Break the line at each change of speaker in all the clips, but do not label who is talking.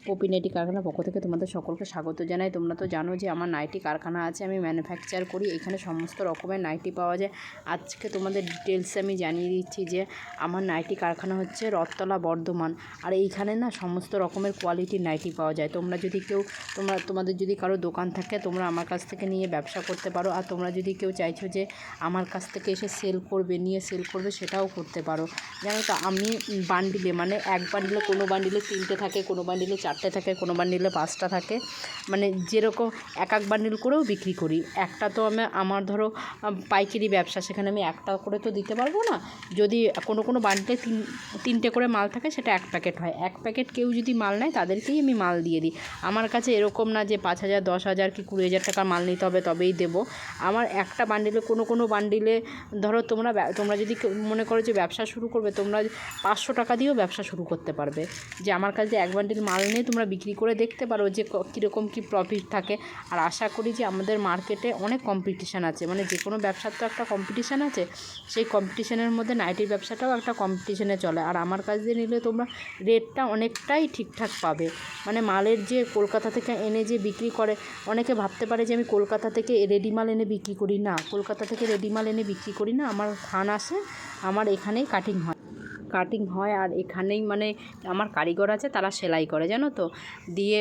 Poppy nightie কারখানার পক্ষ থেকে তোমাদের সকলকে স্বাগত জানাই। তোমরা তো জানো যে আমার নাইটি কারখানা আছে, আমি ম্যানুফ্যাকচার করি, এখানে সমস্ত রকমের নাইটি পাওয়া যায়। আজকে তোমাদের ডিটেলসে আমি জানিয়ে দিচ্ছি যে আমার নাইটি কারখানা হচ্ছে রথতলা, বর্ধমান। আর এইখানে না সমস্ত রকমের কোয়ালিটির নাইটি পাওয়া যায়। তোমরা যদি কেউ তোমাদের যদি কারো দোকান থাকে তোমরা আমার কাছ থেকে নিয়ে ব্যবসা করতে পারো। আর তোমরা যদি কেউ চাইছো যে আমার কাছ থেকে এসে সেল করবে সেটাও করতে পারো। জানো তো আমি বান্ডিলে মানে এক বান্ডিলে কোনো বান্ডিলে 3টে থাকে, কোনো বান্ডিলে 4টে থাকে, কোনো বান্ডিলে 5টা থাকে, মানে যেরকম এক বান্ডিল করেও বিক্রি করি। একটা তো আমার ধরো পাইকারি ব্যবসা, সেখানে আমি একটা করে তো দিতে পারবো না। যদি কোনো বান্ডিলে 3টে করে মাল থাকে সেটা 1 প্যাকেট হয়। 1 প্যাকেট কেউ যদি মাল নেয় তাদেরকেই আমি মাল দিয়ে দিই। আমার কাছে এরকম না যে 5,000, 10,000 কি 20,000 টাকার মাল নিতে হবে তবেই দেবো। আমার একটা বান্ডিলে কোনো বান্ডিলে ধরো তোমরা যদি মনে করো যে ব্যবসা শুরু করবে, তোমরা 500 টাকা দিয়েও ব্যবসা শুরু করতে পারবে। যে আমার কাছে 1 বান্ডিল মাল নিয়ে তোমরা বিক্রি করে দেখতে পারো যে কীরকম কী প্রফিট থাকে। আর আশা করি যে আমাদের মার্কেটে অনেক কম্পিটিশান আছে, মানে যে কোনো ব্যবসার তো একটা কম্পিটিশান আছে, সেই কম্পিটিশানের মধ্যে নাইটির ব্যবসাটাও একটা কম্পিটিশানে চলে। আর আমার কাছ দিয়ে নিলে তোমরা রেটটা অনেকটাই ঠিকঠাক পাবে। মানে মালের যে কলকাতা থেকে এনে যে বিক্রি করে, অনেকে ভাবতে পারে যে আমি কলকাতা থেকে রেডি মাল এনে বিক্রি করি। না, কলকাতা থেকে রেডি মাল এনে বিক্রি করি না। আমার থান আসে, আমার এখানেই কাটিং হয় আর এখানেই মানে আমার কারিগর আছে, তারা সেলাই করে, জানো তো। দিয়ে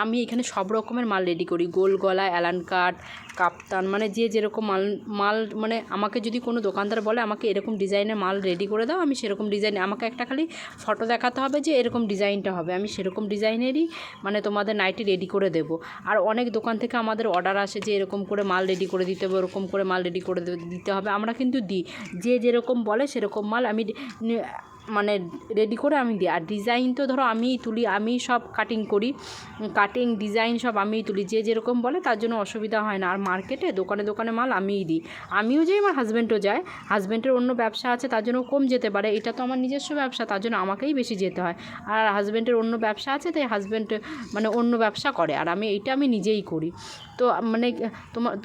আমি এখানে সব রকমের মাল রেডি করি, গোল গলা, অ্যালান কাট, কাপ্তান, মানে যে যেরকম মাল মানে আমাকে যদি কোনো দোকানদার বলে আমাকে এরকম ডিজাইনের মাল রেডি করে দাও, আমি সেরকম ডিজাইনে, আমাকে একটা খালি ফটো দেখাতে হবে যে এরকম ডিজাইনটা হবে, আমি সেরকম ডিজাইনেরই মানে তোমাদের নাইটি রেডি করে দেবো। আর অনেক দোকান থেকে আমাদের অর্ডার আসে যে এরকম করে মাল রেডি করে দিতে হবে, ওরকম করে মাল রেডি করে দিতে হবে। আমরা কিন্তু দিই, যে যেরকম বলে সেরকম মাল আমি মানে রেডি করে আমি দিই। আর ডিজাইন তো ধরো আমিই তুলি, আমিই সব কাটিং ডিজাইন সব আমিই তুলি, যে যেরকম বলে তার জন্য অসুবিধা হয় না। আর মার্কেটে দোকানে মাল আমিই দিই, আমিও যাই, আমার হাজব্যান্ডও যায়। হাজব্যান্ডের অন্য ব্যবসা আছে তার জন্য কম যেতে পারে, এটা তো আমার নিজস্ব ব্যবসা, তার জন্য আমাকেই বেশি যেতে হয়। আর হাজব্যান্ডের অন্য ব্যবসা আছে, তাই হাজব্যান্ড মানে অন্য ব্যবসা করে, আর আমি নিজেই করি। তো মানে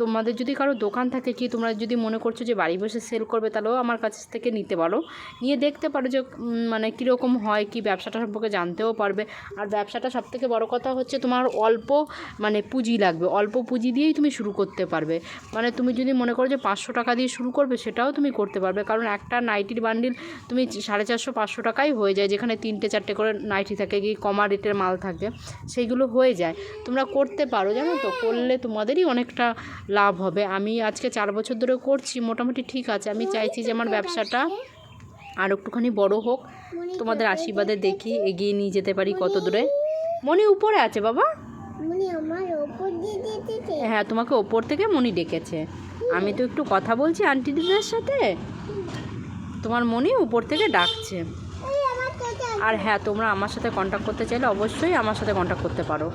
তোমাদের যদি কারো দোকান থাকে, কি তোমরা যদি মনে করছো যে বাড়ি বসে সেল করবে, তাহলেও আমার কাছ থেকে নিতে পারো, নিয়ে দেখতে পারো যে মানে কীরকম হয় কি, ব্যবসাটা সম্পর্কে জানতেও পারবে। আর ব্যবসাটা সবথেকে বড় কথা হচ্ছে তোমার অল্প মানে পুঁজি লাগবে, অল্প পুঁজি দিয়েই তুমি শুরু করতে পারবে। মানে তুমি যদি মনে করো যে 500 টাকা দিয়ে শুরু করবে, সেটাও তুমি করতে পারবে, কারণ একটা নাইটির বান্ডিল তুমি 450-500 টাকাই হয়ে যায়, যেখানে 3টে-4টে করে নাইটি থাকে, কি কমা রেটের মাল থাকে, সেইগুলো হয়ে যায়। তোমরা করতে পারো, জানো তো, করলে তোমাদেরই অনেকটা লাভ হবে। আমি আজকে 4 বছর ধরে করছি, মোটামুটি ঠিক আছে। আমি চাইছি যে আমার ব্যবসাটা আর একটুখানি বড় হোক, তোমাদের আশীর্বাদে দেখি এগিয়ে নিয়ে যেতে পারি কত দূরে। মনি উপরে আছে বাবা, হ্যাঁ তোমাকে ওপর থেকে মনি ডেকেছে। আমি তো একটু কথা বলছি আন্টি দিদিদের সাথে, তোমার মনি উপর থেকে ডাকছে। আর হ্যাঁ, তোমরা আমার সাথে কন্ট্যাক্ট করতে চাইলে অবশ্যই আমার সাথে কন্ট্যাক্ট করতে পারো।